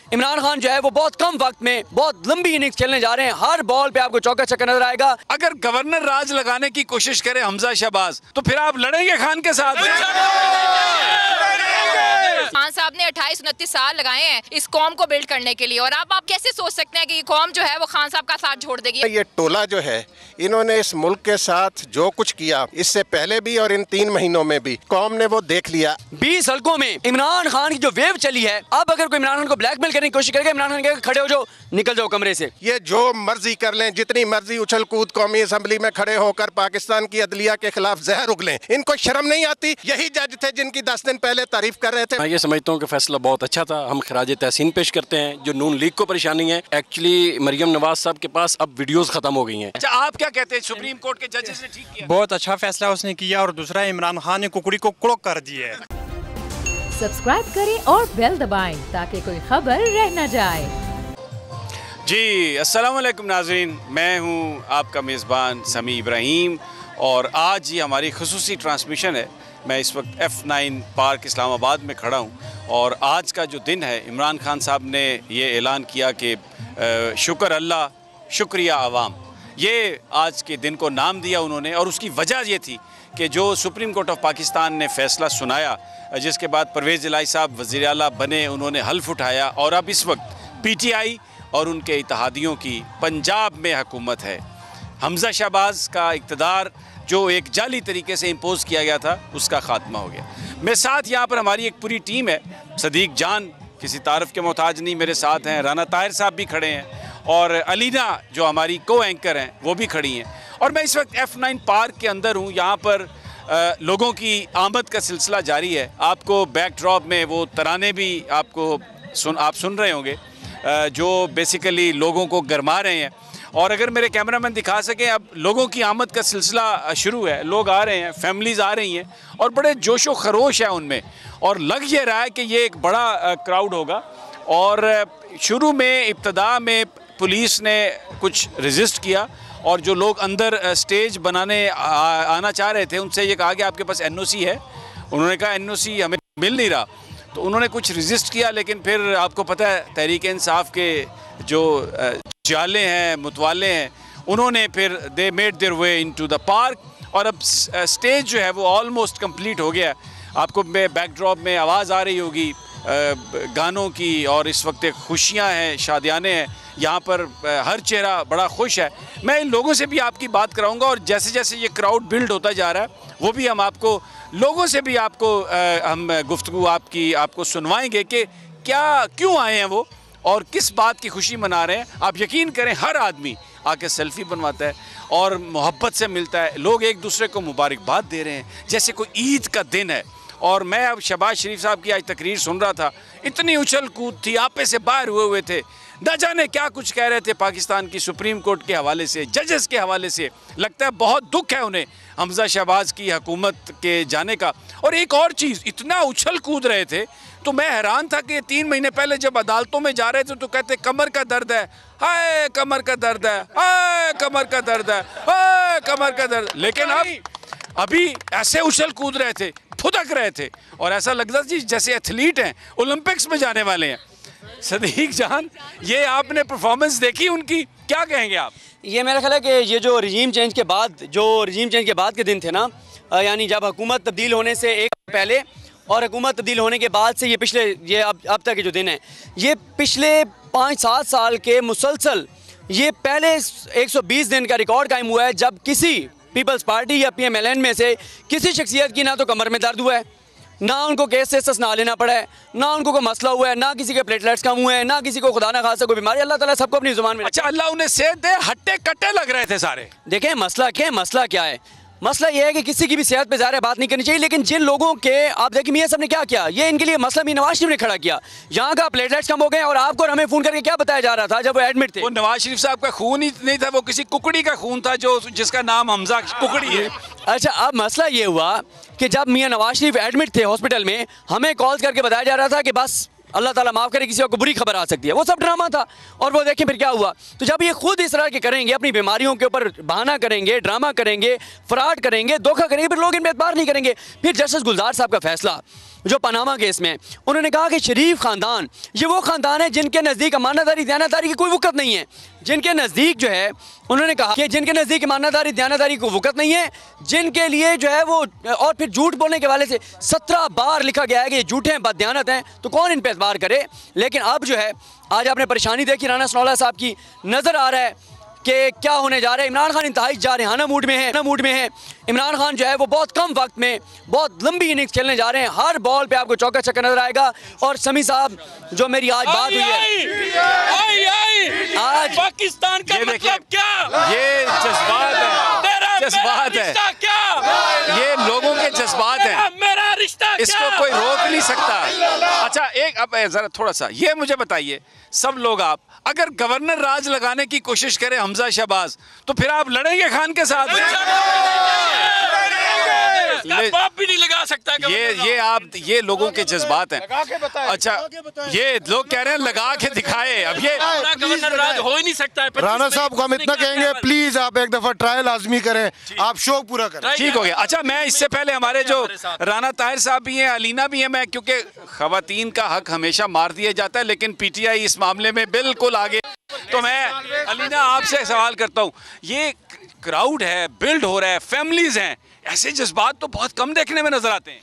इमरान खान जो है वो बहुत कम वक्त में बहुत लंबी इनिंग्स खेलने जा रहे हैं। हर बॉल पे आपको चौका छक्का नजर आएगा। अगर गवर्नर राज लगाने की कोशिश करे हमजा शहबाज, तो फिर आप लड़ेंगे खान के साथ? खान साहब ने 28-29 साल लगाए हैं इस कौम को बिल्ड करने के लिए, और आप कैसे सोच सकते हैं कि ये कौम जो है वो खान साहब का साथ छोड़ देगी? ये टोला जो है, इन्होंने इस मुल्क के साथ जो कुछ किया इससे पहले भी और इन 3 महीनों में भी कौम ने वो देख लिया। 20 हल्कों में इमरान खान की जो वेव चली है, अब अगर कोई इमरान खान को ब्लैकमेल करने की कोशिश करेगा, इमरान खान कहेगा खड़े हो जाओ, निकल जाओ कमरे से। ये जो मर्जी कर लें, जितनी मर्जी उछल कूद कौमी असम्बली में खड़े होकर पाकिस्तान की अदलिया के खिलाफ जहर उगलें, इनको शर्म नहीं आती? यही जज थे जिनकी 10 दिन पहले तारीफ कर रहे थे। मैं ये समझता हूँ कि फैसला बहुत अच्छा था। हम खराज तहसीन पेश करते हैं। जो नून लीग को परेशानी है, एक्चुअली मरियम नवाज साहब के पास अब वीडियोस खत्म हो गई हैं। अच्छा, आप क्या कहते हैं? सुप्रीम कोर्ट के जजेस ने ठीक किया? बहुत अच्छा फैसला उसने किया। और दूसरा, इमरान खान ने कुकड़ी को कुड़क कर दिया है। सब्सक्राइब करें और बेल दबाएं ताकि कोई खबर रह न जाए। जी, अस्सलाम वालेकुम नाज़रीन, मैं हूँ आपका मेज़बान समी इब्राहिम और आज ये हमारी खुसूसी ट्रांसमिशन है। मैं इस वक्त F9 पार्क इस्लामाबाद में खड़ा हूँ और आज का जो दिन है, इमरान खान साहब ने ये ऐलान किया कि शुक्र अल्लाह शुक्रिया आवाम, ये आज के दिन को नाम दिया उन्होंने। और उसकी वजह ये थी कि जो सुप्रीम कोर्ट ऑफ पाकिस्तान ने फ़ैसला सुनाया, जिसके बाद परवेज़ इलाही साहब वज़ीर आला बने, उन्होंने हल्फ उठाया और अब इस वक्त PTI और उनके इत्तेहादियों की पंजाब में हुकूमत है। हमजा शहबाज का इक़्तिदार जो एक जाली तरीके से इम्पोज़ किया गया था, उसका ख़ात्मा हो गया। मेरे साथ यहाँ पर हमारी एक पूरी टीम है। सदीक जान किसी तारफ़ के मोहताज नहीं, मेरे साथ हैं। राना ताहिर साहब भी खड़े हैं और अलीना जो हमारी को एंकर हैं वो भी खड़ी हैं। और मैं इस वक्त F9 पार्क के अंदर हूँ। यहाँ पर लोगों की आमद का सिलसिला जारी है। आपको बैकड्रॉप में वो तराने भी आप सुन रहे होंगे जो बेसिकली लोगों को गरमा रहे हैं। और अगर मेरे कैमरामैन दिखा सकें, अब लोगों की आमद का सिलसिला शुरू है। लोग आ रहे हैं, फैमिलीज़ आ रही हैं और बड़े जोश व खरोश है उनमें। और लग ये रहा है कि ये एक बड़ा क्राउड होगा। और शुरू में इब्तदा में पुलिस ने कुछ रेजिस्ट किया और जो लोग अंदर स्टेज बनाने आना चाह रहे थे, उनसे ये कहा कि आपके पास NOC है? उन्होंने कहा NOC हमें मिल नहीं रहा। तो उन्होंने कुछ रेजिस्ट किया, लेकिन फिर आपको पता है तहरीक इंसाफ के जो जाले हैं, मुतवाले हैं, उन्होंने फिर they made their way into the park. और अब स्टेज जो है वो ऑलमोस्ट कंप्लीट हो गया। आपको बैकड्रॉप में आवाज़ आ रही होगी गानों की, और इस वक्त खुशियाँ हैं, शादियाने हैं। यहाँ पर हर चेहरा बड़ा खुश है। मैं इन लोगों से भी आपकी बात कराऊंगा और जैसे जैसे ये क्राउड बिल्ड होता जा रहा है, वो भी हम आपको लोगों से भी हम गुफ्तगू आपको सुनवाएंगे कि क्यों आए हैं वो और किस बात की खुशी मना रहे हैं। आप यकीन करें, हर आदमी आके सेल्फ़ी बनवाता है और मोहब्बत से मिलता है। लोग एक दूसरे को मुबारकबाद दे रहे हैं जैसे कोई ईद का दिन है। और मैं अब शहबाज शरीफ साहब की आज तकरीर सुन रहा था, इतनी उछल कूद थी, आपे से बाहर हुए थे, न जाने क्या कुछ कह रहे थे पाकिस्तान की सुप्रीम कोर्ट के हवाले से, जजेस के हवाले से। लगता है बहुत दुख है उन्हें हमजा शहबाज की हुकूमत के जाने का। और एक और चीज़, इतना उछल कूद रहे थे तो मैं हैरान था कि 3 महीने पहले जब अदालतों में जा रहे थे तो कहते कमर का दर्द है, हाय कमर का दर्द है, हाय कमर का दर्द है, हाय कमर का दर्द। लेकिन अभी ऐसे उछल कूद रहे थे, फुदक रहे थे और ऐसा लगता था जैसे एथलीट हैं, ओलंपिक्स में जाने वाले हैं। सदीक जान, ये आपने परफॉर्मेंस देखी उनकी, क्या कहेंगे आप? ये मेरा ख्याल है कि ये जो रजीम चेंज के बाद के दिन थे ना, यानी जब हुकूमत तब्दील होने से एक पहले और हुकूमत तब्दील होने के बाद से ये अब तक के जो दिन हैं, ये पिछले 5-7 साल के मुसलसल ये पहले 120 दिन का रिकॉर्ड कायम हुआ है जब किसी पीपल्स पार्टी या PMLN में से किसी शख्सियत की ना तो कमर में दर्द हुआ है, ना उनको केस से ससना लेना पड़ा है, ना उनको कोई मसला हुआ है, ना किसी के प्लेटलेट्स कम हुए हैं, ना किसी को खुदा ना खासा कोई बीमारी। अल्लाह ताला सबको अपनी जुबान में। अच्छा, अल्लाह उन्हें सेहत दे, हट्टे कट्टे लग रहे थे सारे। देखें मसला क्या है? मसला ये है कि किसी की भी सेहत पे ज़्यादा बात नहीं करनी चाहिए, लेकिन जिन लोगों के आप देखिए मियां साहब ने क्या किया, ये इनके लिए मसला भी नवाज शरीफ ने खड़ा किया। यहाँ का प्लेटलेट्स कम हो गए और आपको हमें फ़ोन करके क्या बताया जा रहा था जब वो एडमिट थे? वो नवाज शरीफ साहब का खून ही नहीं था, वो किसी कुकड़ी का खून था जिसका नाम हमजा कुकड़ी है। अच्छा, अब मसला ये हुआ कि जब मियां नवाज शरीफ एडमिट थे हॉस्पिटल में, हमें कॉल करके बताया जा रहा था कि बस अल्लाह ताला माफ़ करे, किसी को बुरी खबर आ सकती है। वो सब ड्रामा था और वो देखें फिर क्या हुआ। तो जब ये खुद इस तरह के करेंगे, अपनी बीमारियों के ऊपर बहाना करेंगे, ड्रामा करेंगे, फ्रॉड करेंगे, धोखा करेंगे, फिर लोग इन पर एतबार नहीं करेंगे। फिर जस्टिस गुलजार साहब का फैसला जो पनामा केस में, उन्होंने कहा कि शरीफ ख़ानदान ये वो ख़ानदान है जिनके नज़दीक अमानतदारी दयानतदारी की कोई वक़्त नहीं है, जिनके नज़दीक जो है उन्होंने कहा कि जिनके नज़दीक ईमानदारी दयानतदारी को वक़्त नहीं है, जिनके लिए जो है वो, और फिर झूठ बोलने के वाले से 17 बार लिखा गया है कि ये झूठे हैं, बददियानत हैं, तो कौन इन पर एतबार करे। लेकिन अब जो है आज आपने परेशानी देखी राना सनाउल्लाह साहब की, नज़र आ रहा है कि क्या होने जा रहा है। इमरान खान इंतहाई जारहाना मूड में है, इमरान खान जो है वो बहुत कम वक्त में बहुत लंबी इनिंग्स खेलने जा रहे हैं, हर बॉल पे आपको चौका छक्का नजर आएगा। और समी साहब जो मेरी आज बात हुई है आज पाकिस्तान का मतलब क्या, ये जज्बात है, ये लोगों के जज्बात हैं, मेरा रिश्ता इसको कोई रोक नहीं सकता। अच्छा एक अब जरा थोड़ा सा ये मुझे बताइए, सब लोग आप अगर गवर्नर राज लगाने की कोशिश करें हमजा शहबाज, तो फिर आप लड़ेंगे खान के साथ? बाप भी नहीं लगा सकता। ये लोगों के जज्बात हैं। अच्छा ये लोग कह रहे हैं लगा के दिखाए, अब ये गवर्नर राज हो ही नहीं सकता है। राना साहब को हम इतना कहेंगे, प्लीज आप एक दफा ट्रायल आजमी करें, आप शौक पूरा करें। ठीक हो गया। अच्छा मैं इससे पहले हमारे जो राना ताहिर साहब भी हैं, अलीना भी हैं, मैं क्योंकि खवातीन का हक हमेशा मार दिया जाता है, लेकिन पीटीआई इस मामले में बिल्कुल आगे, तो मैं अलीना आपसे सवाल करता हूँ, ये क्राउड है, बिल्ड हो रहा है, फैमिलीज हैं, ऐसे जज्बात तो बहुत कम देखने में नजर आते हैं।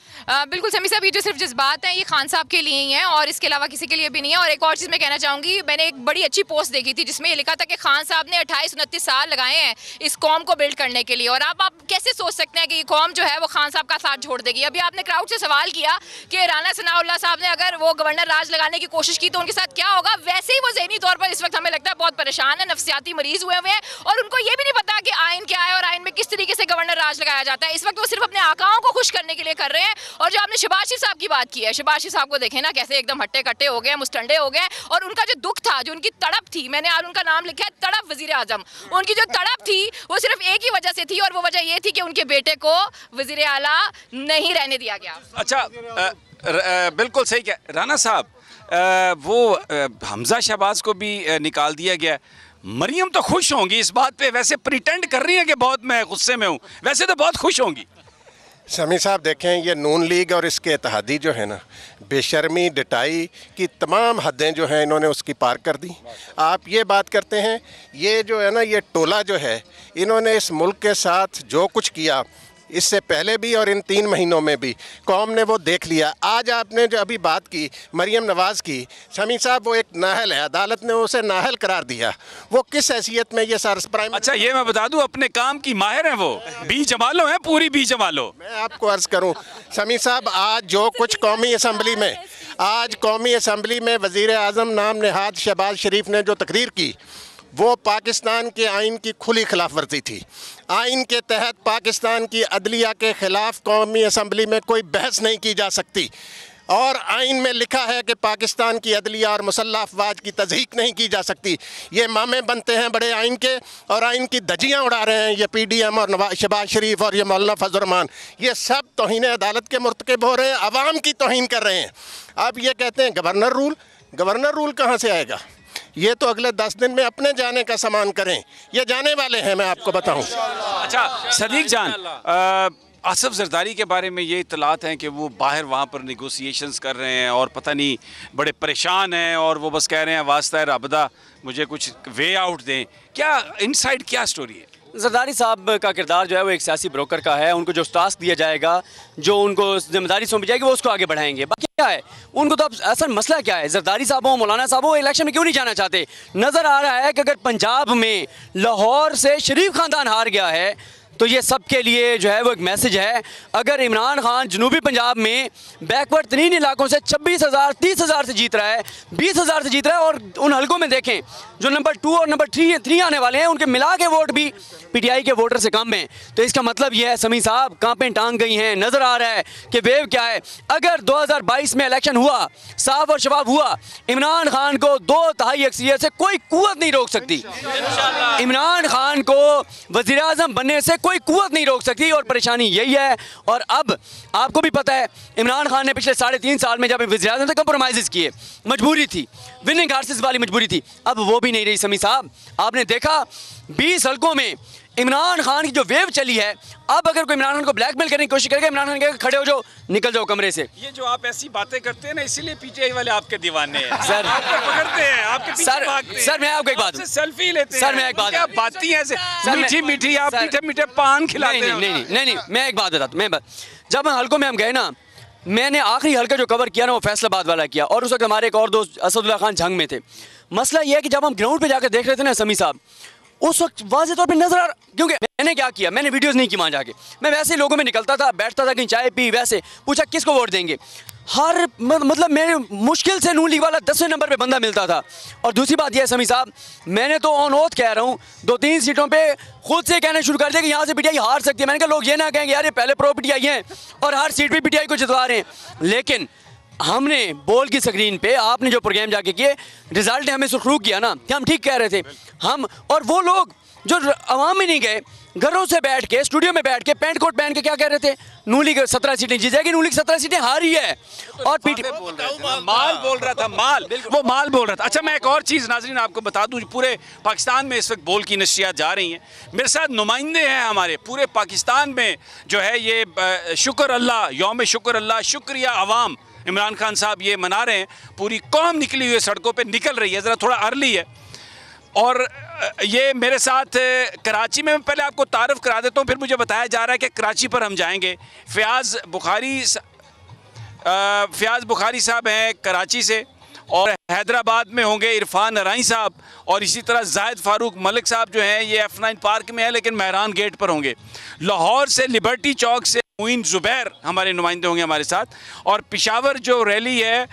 बिल्कुल समी साहब, ये जो सिर्फ जज्बात हैं ये खान साहब के लिए ही हैं और इसके अलावा किसी के लिए भी नहीं है। और एक और चीज़ मैं कहना चाहूँगी, मैंने एक बड़ी अच्छी पोस्ट देखी थी जिसमें ये लिखा था कि खान साहब ने 28-29 साल लगाए हैं इस कौम को बिल्ड करने के लिए, और आप कैसे सोच सकते हैं कि ये कौम जो है वो खान साहब का साथ छोड़ देगी। अभी आपने क्राउड से सवाल किया कि राना सनाउल्लाह साहब ने अगर वो गवर्नर राज लगाने की कोशिश की तो उनके साथ क्या होगा। वैसे ही वो ज़हनी तौर पर इस वक्त हमें लगता है बहुत परेशान है, नफ्सियाती मरीज हुए हैं और उनको ये भी नहीं पता कि आइन क्या है और आइन में किस तरीके से गवर्नर राज लगाया जाता है। इस वक्त वो सिर्फ अपने आकाओं को खुश करने के लिए कर रहे हैं। और जो आपने शहबाज शरीफ साहब की बात की है, शहबाज शरीफ साहब को देखें ना कैसे एकदम हट्टे कट्टे हो गए, मुस्टंडे हो गए, और उनका जो दुख था, जो उनकी तड़प थी, मैंने आज उनका नाम लिखा है तड़प वजीर आजम, उनकी जो तड़प थी वो सिर्फ एक ही वजह से थी और वो वजह ये थी कि उनके बेटे को वजीर आला नहीं रहने दिया गया। अच्छा बिल्कुल सही कह राना साहब, वो हमजा शहबाज को भी निकाल दिया गया। मरियम तो खुश होंगी इस बात पे, वैसे प्रिटेंड कर रही है कि बहुत मैं गुस्से में हूँ, वैसे तो बहुत खुश होंगी। समी साहब देखें, ये नून लीग और इसके इत्तेहादी जो है ना, बेशर्मी डटाई की तमाम हदें जो हैं इन्होंने उसकी पार कर दी। आप ये बात करते हैं, ये जो है ना ये टोला जो है, इन्होंने इस मुल्क के साथ जो कुछ किया इससे पहले भी और इन 3 महीनों में भी कौम ने वो देख लिया। आज आपने जो अभी बात की मरियम नवाज़ की, समी साहब वो एक नाहल है, अदालत ने उसे नाहल करार दिया, वो किस हैसियत में ये सर प्राइम। अच्छा ये मैं बता दूं, अपने काम की माहिर हैं वो, बी जमालो हैं, पूरी बी जमालो। मैं आपको अर्ज़ करूं समी साहब, आज जो कुछ कौमी असम्बली में, आज कौमी असम्बली में वज़ीर आज़म नाम नेहाद शहबाज शरीफ ने जो तकरीर की, वो पाकिस्तान के आइन की खुली खिलाफ वर्जी थी। आइन के तहत पाकिस्तान की अदलिया के ख़िलाफ़ कौमी असम्बली में कोई बहस नहीं की जा सकती, और आइन में लिखा है कि पाकिस्तान की अदलिया और मुसल्लह अफवाज की तज़हीक नहीं की जा सकती। ये मामे बनते हैं बड़े आइन के और आइन की धज्जियाँ उड़ा रहे हैं ये PDM और शहबाज शरीफ और ये मौलाना फजल रहमान, ये सब तौहीन अदालत के मुर्तकिब हो रहे हैं, अवाम की तौहीन कर रहे हैं। अब ये कहते हैं गवर्नर रूल कहाँ से आएगा? ये तो अगले 10 दिन में अपने जाने का सामान करें, ये जाने वाले हैं, मैं आपको बताऊं। अच्छा सदीक जान, आसफ जरदारी के बारे में ये इतलात हैं कि वो बाहर वहाँ पर निगोसिएशंस कर रहे हैं और पता नहीं बड़े परेशान हैं और वो बस कह रहे हैं वास्ता रबदा मुझे कुछ वे आउट दें, क्या इनसाइड क्या स्टोरी है? जरदारी साहब का किरदार जो है वो एक सियासी ब्रोकर का है। उनको जो टास्क दिया जाएगा, जो उनको जिम्मेदारी सौंपी जाएगी, वो उसको आगे बढ़ाएंगे। बाकी क्या है उनको तो अब असल मसला क्या है, जरदारी साहब हो, मौलाना साहब हो, इलेक्शन में क्यों नहीं जाना चाहते? नज़र आ रहा है कि अगर पंजाब में लाहौर से शरीफ ख़ानदान हार गया है तो ये सब के लिए जो है वो एक मैसेज है। अगर इमरान खान जनूबी पंजाब में बैकवर्ड तरीन इलाकों से 26,000 30,000 से जीत रहा है, 20,000 से जीत रहा है, और उन हलकों में देखें जो नंबर 2 और नंबर 3 आने वाले हैं उनके मिला के वोट भी PTI के वोटर से कम हैं, तो इसका मतलब ये है समी साहब कांपें टांग गई हैं। नज़र आ रहा है कि वेव क्या है। अगर 2022 में इलेक्शन हुआ, साफ और शफाफ हुआ, इमरान खान को 2/3 अक्सरियत से कोई कुव्वत नहीं रोक सकती। इमरान खान को वज़ीर आज़म बनने से कोई कुव्वत नहीं रोक सकती, और परेशानी यही है। और अब आपको भी पता है इमरान खान ने पिछले 3.5 साल में जब वज़ीर-ए-आज़म से कंप्रोमाइज़ किए, मजबूरी थी, विनिंग हार्सेस वाली मजबूरी थी, अब वो भी नहीं रही। समी साहब आपने देखा 20 हल्कों में इमरान खान की जो वेव चली है, अब अगर कोई इमरान खान को ब्लैकमेल करने की कोशिश करेगा, इमरान खान कहेगा खड़े हो जाओ, निकल जाओ कमरे से। ये जो आप ऐसी बातें करते हैं ना, इसीलिए पीटीआई वाले आपके दीवाने हैं सर। आपको पकड़ते हैं, आपके पीछे भागते हैं। सर मैं आपको एक बात, सेल्फी लेते हैं सर मैं एक बात, क्या बातें ऐसे मीठी मीठी, आप मीठे मीठे पान खिलाते हैं। नहीं, मैं एक बात बताता हूँ। जब हल्कों में हम गए ना, मैंने आखिरी हल्का जो कवर किया ना वो फैसलाबाद वाला किया, और उस वक्त हमारे एक और दोस्त असदुल्ला खान झंग में थे। मसला ये है कि जब हम ग्राउंड पे जाकर देख रहे थे ना समी साहब, उस वक्त वाज़ेह तौर पे नजर आ, क्योंकि मैंने क्या किया, मैंने वीडियोस नहीं की वहाँ जाके, मैं वैसे लोगों में निकलता था, बैठता था, कहीं चाय पी, वैसे पूछा किसको वोट देंगे, हर मतलब मेरे मुश्किल से नून लीग वाला 10वें नंबर पे बंदा मिलता था। और दूसरी बात यह है समी साहब, मैंने तो ऑन ओथ कह रहा हूँ 2-3 सीटों पे खुद से कहना शुरू कर दिया कि यहाँ से पीटीआई हार सकती है। मैंने कहा लोग ये ना कहेंगे यार ये पहले प्रो पीटीआई हैं और हर सीट पे पीटीआई को जितवा रहे हैं, लेकिन हमने बोल की स्क्रीन पे आपने जो प्रोग्राम जाके किए, रिजल्ट ने हमें सुरखरू किया ना कि हम ठीक कह रहे थे। हम और वो लोग जो अवाम में नहीं गए, घरों से बैठ के, स्टूडियो में बैठ के, पैंट कोट पहन के क्या कह रहे थे, नून लीग 17 सीटें जीत जाएगी, नून लीग 17 सीटें हारी है। और माल बोल रहा था, माल, वो माल बोल रहा था। अच्छा मैं एक और चीज़ नाज़रीन आपको बता दूं, पूरे पाकिस्तान में इस वक्त बोल की नशरियात जा रही हैं, मेरे साथ नुमाइंदे हैं हमारे पूरे पाकिस्तान में, जो है ये शुक्र अल्लाह, यौम शुक्र अल्लाह, शुक्रिया अवाम, इमरान खान साहब ये मना रहे हैं, पूरी कौम निकली हुई सड़कों पर निकल रही है, ज़रा थोड़ा अर्ली है। और ये मेरे साथ कराची में, मैं पहले आपको तारफ़ करा देता हूँ, फिर मुझे बताया जा रहा है कि कराची पर हम जाएंगे। फ़याज़ बुखारी साहब हैं कराची से, और हैदराबाद में होंगे इरफान नराई साहब, और इसी तरह जाहिद फारूक मलिक साहब जो हैं ये F9 पार्क में है लेकिन मेहरान गेट पर होंगे। लाहौर से लिबर्टी चौक से मुइन ज़ुबैर हमारे नुमाइंदे होंगे हमारे साथ, और पेशावर जो रैली है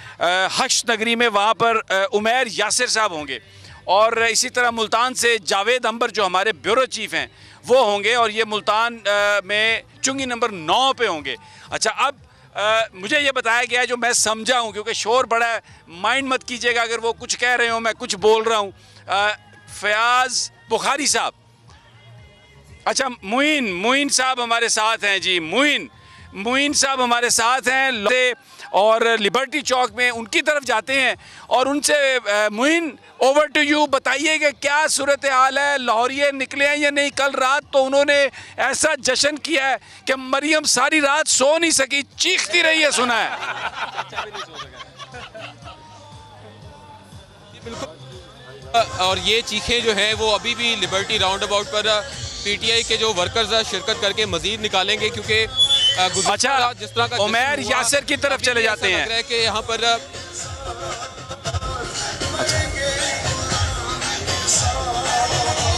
हश नगरी में वहाँ पर उमैर यासिर साहब होंगे, और इसी तरह मुल्तान से जावेद अंबर जो हमारे ब्यूरो चीफ़ हैं वो होंगे, और ये मुल्तान में चुंगी नंबर 9 पे होंगे। अच्छा अब मुझे ये बताया गया है, जो मैं समझा हूँ, क्योंकि शोर बड़ा है, माइंड मत कीजिएगा अगर वो कुछ कह रहे हो मैं कुछ बोल रहा हूँ। फ़याज़ बुखारी साहब, अच्छा मुइन साहब हमारे साथ हैं जी, मुइन साहब हमारे साथ हैं, और लिबर्टी चौक में उनकी तरफ जाते हैं और उनसे मुइन ओवर टू यू, बताइए कि क्या सूरत हाल है, लाहौरिये निकले हैं या नहीं। कल रात तो उन्होंने ऐसा जश्न किया है कि मरियम सारी रात सो नहीं सकी, चीखती रही है, सुना है। और ये चीखें जो हैं वो अभी भी लिबर्टी राउंड अबाउट पर पीटीआई के जो वर्कर्स शिरकत करके मजीद निकालेंगे, क्योंकि अच्छा जिस तरह का उमैर यासिर की तरफ चले जाते हैं, लग रहा है कि यहाँ पर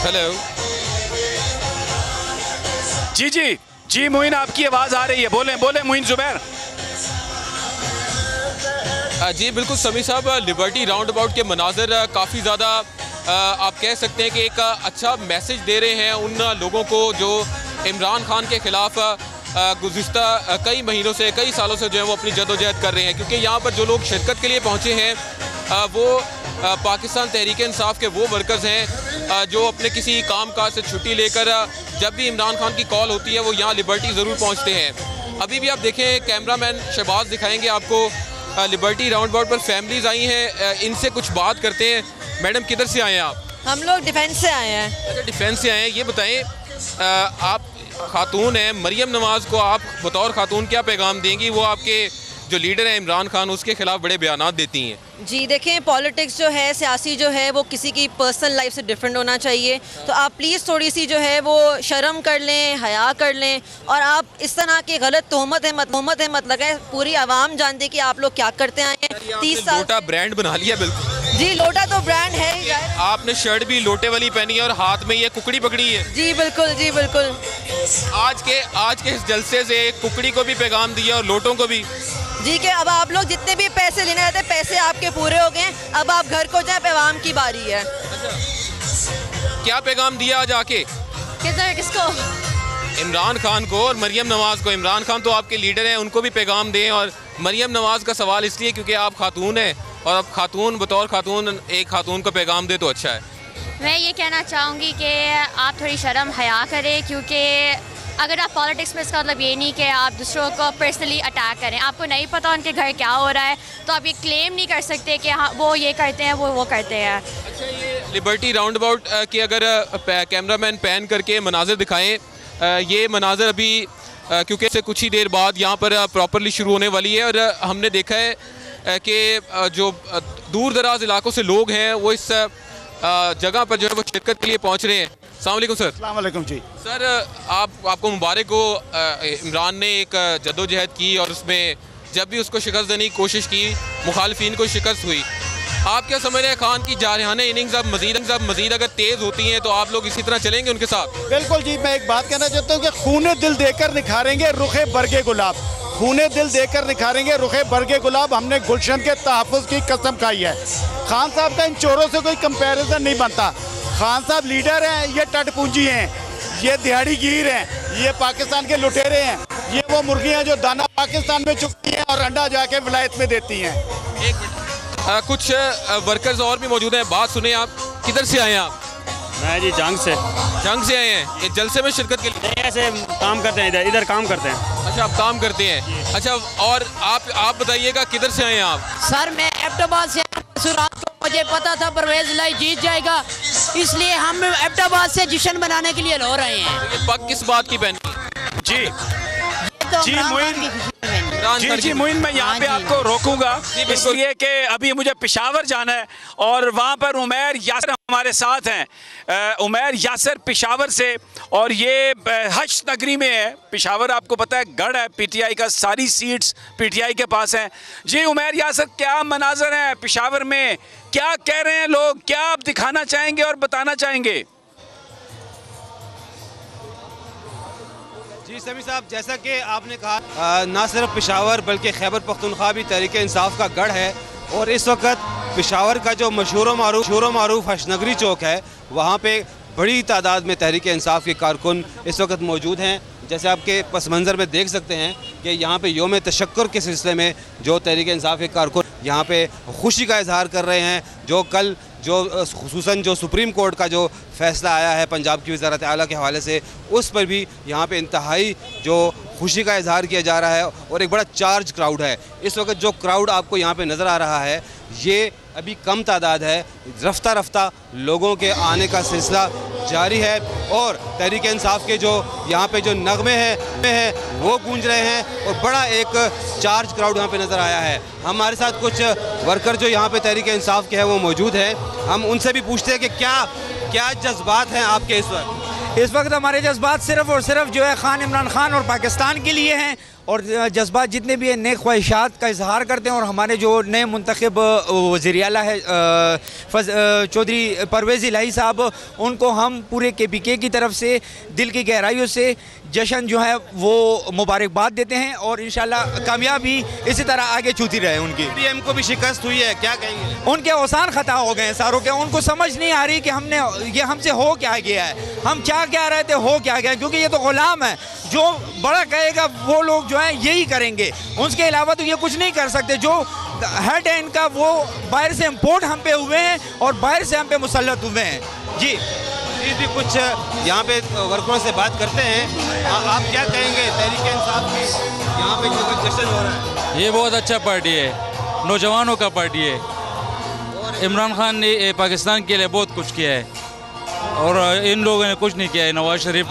हेलो जी मुइन आपकी आवाज़ आ रही है, बोलें मुइन ज़ुबैर। जी बिल्कुल समी साहब, लिबर्टी राउंड अबाउट के मनाज़र काफ़ी ज़्यादा आप कह सकते हैं कि एक अच्छा मैसेज दे रहे हैं उन लोगों को जो इमरान खान के ख़िलाफ़ गुज़िश्ता कई महीनों से, कई सालों से जो है वो अपनी जदोजहद कर रहे हैं। क्योंकि यहाँ पर जो लोग शिरकत के लिए पहुँचे हैं वो पाकिस्तान तहरीक इंसाफ के वो वर्कर्स हैं जो अपने किसी काम काज से छुट्टी लेकर जब भी इमरान खान की कॉल होती है वो यहाँ लिबर्टी ज़रूर पहुँचते हैं। अभी भी आप देखें, कैमरामैन शहबाज दिखाएंगे आपको, लिबर्टी राउंड अबाउट पर फैमिलीज़ आई हैं, इनसे कुछ बात करते हैं। मैडम किधर से आए हैं आप? हम लोग डिफेंस से आए हैं। अच्छा डिफेंस से आए हैं, ये बताएं आप खातून हैं, मरियम नवाज़ को आप बतौर खातून क्या पैगाम देंगी? वो आपके जो लीडर हैं इमरान खान, उसके खिलाफ बड़े बयानात देती हैं। जी देखें, पॉलिटिक्स जो है, सियासी जो है, वो किसी की पर्सनल लाइफ से डिफरेंट होना चाहिए, तो आप प्लीज़ थोड़ी सी जो है वो शर्म कर लें, हया कर लें, और आप इस तरह की गलत तोहमत है मत लगाएं। पूरी आवाम जानती है कि आप लोग क्या करते आए हैं। 30 साल लोटा ब्रांड बना लिया। बिल्कुल जी, लोटा तो ब्रांड है ही। आपने शर्ट भी लोटे वाली पहनी है और हाथ में ये कुकड़ी पकड़ी है। जी बिल्कुल। आज के इस जलसे से कुकड़ी को भी पैगाम दिया और लोटों को भी जी कि अब आप लोग जितने भी पैसे लेने रहते, पैसे आपके पूरे हो गए, अब आप घर को जाए, पैगाम की बारी है। क्या पैगाम दिया आज आके? किसको? इमरान खान को और मरियम नवाज़ को। इमरान खान तो आपके लीडर हैं, उनको भी पैगाम दें, और मरियम नवाज़ का सवाल इसलिए क्योंकि आप खातून हैं, और अब खातून बतौर खातून एक खातून को पैगाम दे तो अच्छा है। मैं ये कहना चाहूँगी कि आप थोड़ी शर्म हया करें, क्योंकि अगर आप पॉलिटिक्स में, इसका मतलब ये नहीं कि आप दूसरों को पर्सनली अटैक करें। आपको नहीं पता उनके घर क्या हो रहा है, तो आप ये क्लेम नहीं कर सकते कि हाँ वो ये करते हैं, वो करते हैं। अच्छा, ये लिबर्टी राउंड अबाउट के अगर कैमरामैन पैन करके मनाज़र दिखाएँ, ये मनाज़र अभी क्योंकि इससे कुछ ही देर बाद यहाँ पर प्रॉपरली शुरू होने वाली है, और हमने देखा है कि जो दूर दराज इलाकों से लोग हैं वो इस जगह पर जो है वो शिरकत के लिए पहुँच रहे हैं। अस्सलाम वालेकुम सर। अस्सलाम वालेकुम जी। सर आपको मुबारक हो, इमरान ने एक जद्दोजहद की और उसमें जब भी उसको शिकस्त देने की कोशिश की मुखालफिन को शिकस्त हुई। आप क्या समझ रहे हैं खान की जारहाना इनिंग्स अब मज़ीद अगर तेज़ होती हैं तो आप लोग इसी तरह चलेंगे उनके साथ? बिल्कुल जी, मैं एक बात कहना चाहता हूँ कि खूने दिल देकर निखारेंगे रुखे बरगे गुलाब, खूने दिल देकर निखारेंगे रुखे बरगे गुलाब। हमने गुलशन के तहफ़्फ़ुज़ की कसम खाई है। खान साहब का इन चोरों से कोई कंपैरिजन नहीं बनता। खान साहब लीडर हैं, ये टटपूंजी हैं, ये दिहाड़ीगीर हैं, ये पाकिस्तान के लुटेरे हैं, ये वो मुर्गियाँ जो दाना पाकिस्तान में चुकती हैं और अंडा जाके विलायत में देती हैं। एक मिनट, कुछ वर्कर्स और भी मौजूद हैं, बात सुने। आप किधर से आए हैं? आप? मैं जी जंग से आए हैं इस जलसे में शिरकत के लिए? नहीं, ऐसे काम करते हैं, इधर काम करते हैं। अच्छा, आप काम करते हैं। अच्छा, और आप बताइएगा किधर से आए हैं आप? सर मैं एबटाबाद से, मुझे पता था परवेज लाई जीत जाएगा, इसलिए हम एबटाबाद से जश्न बनाने के लिए लो रहे हैं। तो ये पग किस बात की पहनी? जी तो जी मोइन, मैं यहाँ पे आपको रोकूंगा इसलिए कि अभी मुझे पेशावर जाना है और वहाँ पर उमैर यासर हमारे साथ हैं। उमैर यासर पेशावर से, और ये हज नगरी में है। पेशावर आपको पता है गढ़ है पीटीआई का, सारी सीट्स पीटीआई के पास हैं। जी उमैर यासर, क्या मनाजर हैं पेशावर में, क्या कह रहे हैं लोग, क्या आप दिखाना चाहेंगे और बताना चाहेंगे? जी समी साहब, जैसा कि आपने कहा, ना सिर्फ पेशावर बल्कि खैबर पख्तूनख्वा भी तहरीक इंसाफ का गढ़ है, और इस वक्त पेशावर का जो मशहूर मारूफ हशनगरी चौक है, वहाँ पे बड़ी तादाद में तहरीक इंसाफ के कारकुन इस वक्त मौजूद हैं। जैसे आपके पस मंज़र में देख सकते हैं कि यहाँ पे योम तशक्कुर के सिलसिले में जो तहरीक इंसाफ के कारकुन यहाँ पे खुशी का इजहार कर रहे हैं। जो कल खुसूसन जो सुप्रीम कोर्ट का जो फ़ैसला आया है पंजाब की वज़ारत आला के हवाले से, उस पर भी यहाँ पे इंतहाई जो खुशी का इजहार किया जा रहा है, और एक बड़ा चार्ज क्राउड है। इस वक्त जो क्राउड आपको यहाँ पे नज़र आ रहा है, ये अभी कम तादाद है, रफ्ता रफ्ता लोगों के आने का सिलसिला जारी है, और तहरीक इंसाफ के जो यहाँ पे जो नगमे हैं वो गूंज रहे हैं, और बड़ा एक चार्ज क्राउड यहाँ पे नज़र आया है। हमारे साथ कुछ वर्कर जो यहाँ पे तहरीक इंसाफ के हैं वो मौजूद हैं। हम उनसे भी पूछते हैं कि क्या जज्बात हैं आपके इस वक्त? इस वक्त हमारे जज्बात सिर्फ़ और सिर्फ जो है खान इमरान खान और पाकिस्तान के लिए हैं, और जज्बात जितने भी हैं नेक ख्वाहिशात का इजहार करते हैं। और हमारे जो नए मुंतखब वज़ीर आला है चौधरी परवेज़ इलाही साहब, उनको हम पूरे KPK की तरफ से दिल की गहराइयों से जश्न जो है वो मुबारकबाद देते हैं, और इंशाल्लाह कामयाबी इसी तरह आगे छूती रहे उनकी। PDM को भी शिकस्त हुई है, क्या कहेंगे? उनके औसान ख़ता हो गए हैं सारों के, उनको समझ नहीं आ रही कि ये हमसे हो क्या गया है, हम क्या रहे थे, हो क्या गया, क्योंकि ये तो ग़ुलाम है। जो बड़ा कहेगा वो लोग जो है यही करेंगे, उसके अलावा तो ये कुछ नहीं कर सकते। जो हेड है इनका वो बाहर से इम्पोर्ट हम पे हुए हैं और बाहर से हम पे मुसल्लत हुए हैं। जी भी कुछ यहाँ पे वर्करों से बात करते हैं। आप क्या कहेंगे तहरीक इंसाफ की यहाँ पे जो जश्न हो रहा है? ये बहुत अच्छा पार्टी है, नौजवानों का पार्टी है। इमरान खान ने पाकिस्तान के लिए बहुत कुछ किया है, और इन लोगों ने कुछ नहीं किया है। नवाज शरीफ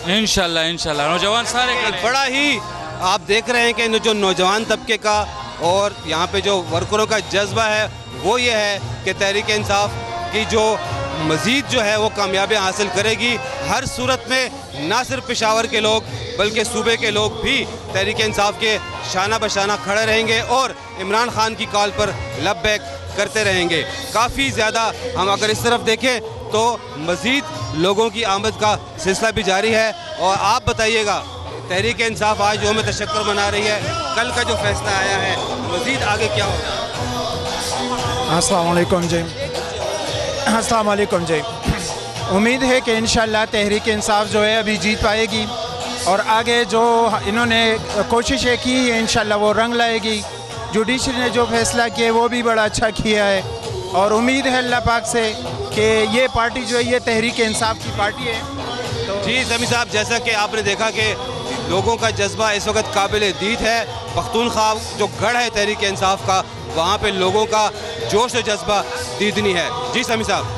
ने इंशाल्लाह नौजवान सारे बड़ा ही आप देख रहे हैं कि जो नौजवान तबके का और यहाँ पे जो वर्करों का जज्बा है वो ये है कि तहरीक इंसाफ की जो मज़ीद जो है वो कामयाबियाँ हासिल करेगी। हर सूरत में ना सिर्फ पेशावर के लोग बल्कि सूबे के लोग भी तहरीक इंसाफ के शाना बशाना खड़े रहेंगे और इमरान खान की कॉल पर लब्बैक करते रहेंगे। काफ़ी ज़्यादा हम अगर इस तरफ देखें तो मज़ीद लोगों की आमद का सिलसिला भी जारी है। और आप बताइएगा, तहरीक इंसाफ आज योम तशक्कुर मना रही है, कल का जो फैसला आया है मज़ीद आगे क्या होगा? अस्सलाम वालेकुम जी। अस्सलाम वालेकुम जी। उम्मीद है कि इंशाल्लाह तहरीक इंसाफ जो है अभी जीत पाएगी, और आगे जो इन्होंने कोशिशें की है इंशाल्लाह वो रंग लाएगी। जुडिशरी ने जो फैसला किया वो भी बड़ा अच्छा किया है, और उम्मीद है अल्लाह पाक से कि ये पार्टी जो है ये तहरीक इंसाफ की पार्टी है। तो जी समी साहब, जैसा कि आपने देखा कि लोगों का जज्बा इस वक्त काबिल दीद है। पख्तूनख्वा जो गढ़ है तहरीक इंसाफ का, वहाँ पे लोगों का जोश और जज्बा दीदनी है। जी समी साहब।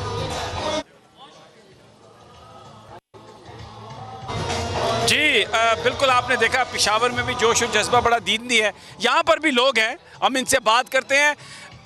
जी बिल्कुल, आपने देखा पेशावर में भी जोश और जज्बा बड़ा दीदनी है। यहाँ पर भी लोग हैं, हम इनसे बात करते हैं।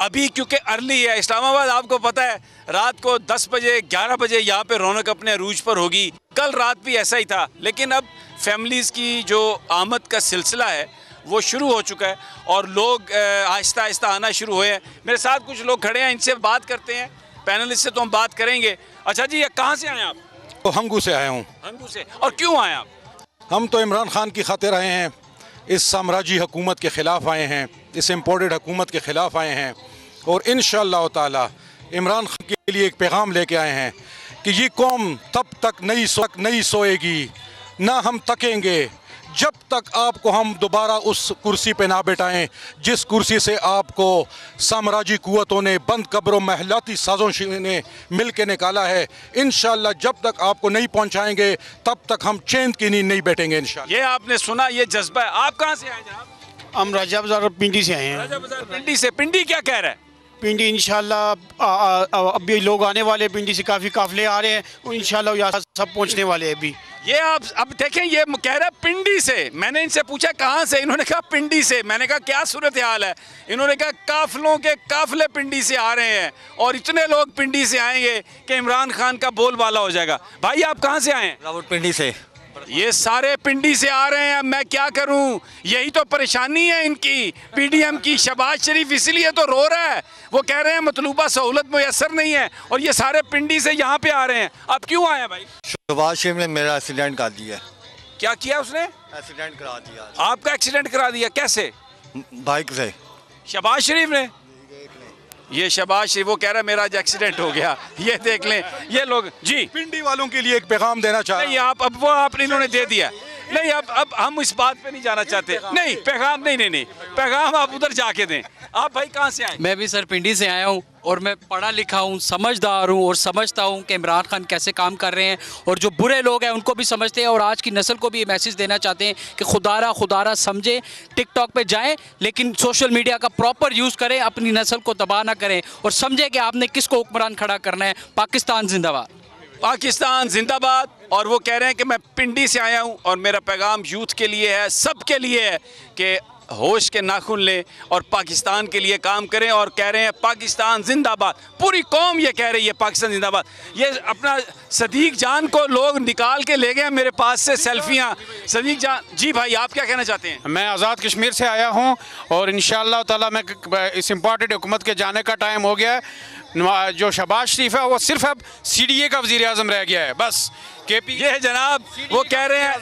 अभी क्योंकि अर्ली है, इस्लामाबाद आपको पता है रात को 10 बजे 11 बजे यहाँ पे रौनक अपने अरूज पर होगी। कल रात भी ऐसा ही था, लेकिन अब फैमिलीज़ की जो आमद का सिलसिला है वो शुरू हो चुका है और लोग आहिस्ता आहिस्ता आना शुरू हुए हैं। मेरे साथ कुछ लोग खड़े हैं, इनसे बात करते हैं। पैनलिस्ट से तो हम बात करेंगे। अच्छा जी, ये कहाँ से आए आप? तो हंगू से आया हूँ। हंगू से, और क्यों आए आप? हम तो इमरान खान की खातिर आए हैं, इस साम्राज्य हुकूमत के ख़िलाफ़ आए हैं, इस इम्पोर्टेड हुकूमत के ख़िलाफ़ आए हैं और इंशाअल्लाह ताला इमरान खान के लिए एक पैगाम लेके आए हैं कि ये कौम तब तक नहीं सोएगी, ना हम तकेंगे जब तक आपको हम दोबारा उस कुर्सी पे ना बैठाएं जिस कुर्सी से आपको साम्राज्य कुव्वतों ने, बंद कब्रों, महलाती साजों ने मिल के निकाला है। इंशाअल्लाह जब तक आपको नहीं पहुंचाएंगे तब तक हम चैन की नींद नहीं बैठेंगे इंशाअल्लाह। ये आपने सुना, ये जज्बा है। आप कहाँ से आए जनाब? हम राजा बाजार पिंडी से आए हैं। राजा बाजार पिंडी से। पिंडी क्या कह रहा है? पिंडी इंशाल्लाह अभी लोग आने वाले, पिंडी से काफ़ी काफिले आ रहे हैं, इंशाल्लाह यहाँ सब पहुँचने वाले हैं अभी। ये आप अब देखें, ये कह रहा है पिंडी से। मैंने इनसे पूछा कहाँ से, इन्होंने कहा पिंडी से। मैंने कहा क्या सूरत हाल है? इन्होंने कहा काफिलों के काफिले पिंडी से आ रहे हैं और इतने लोग पिंडी से आएंगे कि इमरान खान का बोलबाला हो जाएगा। भाई आप कहाँ से आए हैं? रावलपिंडी से। ये सारे पिंडी से आ रहे हैं, अब मैं क्या करूं? यही तो परेशानी है इनकी, पीडीएम की। शहबाज शरीफ इसलिए तो रो रहा है, वो कह रहे हैं मतलूबा सहूलत मुयसर नहीं है और ये सारे पिंडी से यहाँ पे आ रहे हैं। अब क्यों आए हैं भाई? शहबाज शरीफ ने मेरा एक्सीडेंट कर दिया। क्या किया उसने? एक्सीडेंट करा दिया। आपका एक्सीडेंट करा दिया? कैसे? बाइक से। शहबाज शरीफ ने? ये शहबाज शरीफ वो कह रहा है मेरा आज एक्सीडेंट हो गया। ये देख लें ये लोग। जी, पिंडी वालों के लिए एक पैगाम देना चाहते हैं। आप अब वो आपने इन्होंने दे दिया। नहीं, अब हम इस बात पे नहीं जाना चाहते। नहीं पैगाम नहीं, पैगाम आप उधर जाके दें। आप भाई कहाँ से आए? मैं भी सर पिंडी से आया हूँ और मैं पढ़ा लिखा हूँ, समझदार हूँ और समझता हूँ कि इमरान खान कैसे काम कर रहे हैं और जो बुरे लोग हैं उनको भी समझते हैं और आज की नस्ल को भी ये मैसेज देना चाहते हैं कि खुदारा समझे। टिकटॉक पे जाएं लेकिन सोशल मीडिया का प्रॉपर यूज़ करें, अपनी नस्ल को तबाह ना करें और समझें कि आपने किसको हुक्मरान खड़ा करना है। पाकिस्तान जिंदाबाद। पाकिस्तान जिंदाबाद। और वो कह रहे हैं कि मैं पिंडी से आया हूँ और मेरा पैगाम यूथ के लिए है, सब के लिए है कि होश के नाखून लें और पाकिस्तान के लिए काम करें। और कह रहे हैं पाकिस्तान जिंदाबाद। पूरी कौम ये कह रही है पाकिस्तान जिंदाबाद। ये अपना सदीक जान को लोग निकाल के ले गए मेरे पास से सेल्फियाँ। सदीक जान जी भाई आप क्या कहना चाहते हैं? मैं आज़ाद कश्मीर से आया हूँ और इंशाअल्लाह ताला मैं इस इम्पोर्टेड हुकूमत के जाने का टाइम हो गया है। जो शहबाज शरीफ है वो सिर्फ अब CDA का वज़ीर आज़म रह गया है, बस। KP ये है जनाब, वो कह रहे हैं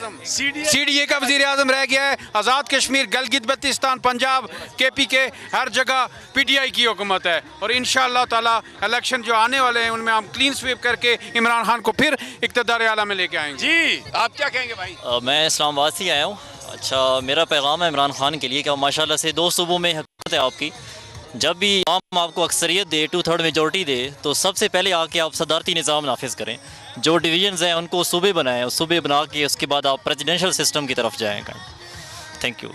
CDA का वज़ीर आज़म रह गया है। आज़ाद कश्मीर, गिलगित बल्तिस्तान, पंजाब, KP के हर जगह PTI की हुकूमत है और इंशाअल्लाह ताला इलेक्शन जो आने वाले हैं उनमें हम क्लीन स्वीप करके इमरान खान को फिर इक़्तिदार आला में लेके आएंगे। जी आप क्या कहेंगे भाई? मैं इस्लामाबाद से आया हूँ। अच्छा, मेरा पैगाम है इमरान खान के लिए कि माशाल्लाह से 2 सूबों में हुकूमत है आपकी। जब भी आम आपको अक्सरियत दे, 2/3 मेजॉरिटी दे, तो सबसे पहले आके आप सदारती निज़ाम नाफिज करें। जो डिवीजन्स हैं उनको सूबे बनाएं, सूबे बना के उसके बाद आप प्रेसिडेंशियल सिस्टम की तरफ जाएंगे। Thank you.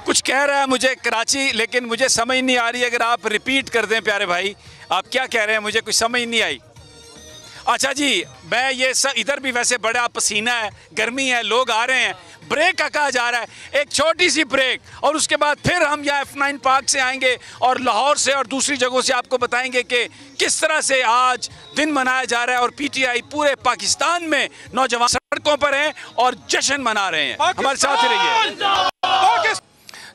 कुछ कह रहा है मुझे कराची, लेकिन मुझे समझ नहीं आ रही। अगर आप रिपीट कर दें प्यारे भाई, आप क्या कह रहे हैं? मुझे कुछ समझ नहीं आई। अच्छा जी, मैं ये सब इधर भी वैसे बड़ा पसीना है, गर्मी है, लोग आ रहे हैं, ब्रेक का कहा जा रहा है, एक छोटी सी ब्रेक और उसके बाद फिर हम यहाँ F9 पार्क से आएंगे और लाहौर से और दूसरी जगहों से आपको बताएंगे कि किस तरह से आज दिन मनाया जा रहा है और PTI पूरे पाकिस्तान में नौजवान सड़कों पर हैं और जश्न मना रहे हैं। हमारे साथ रहिए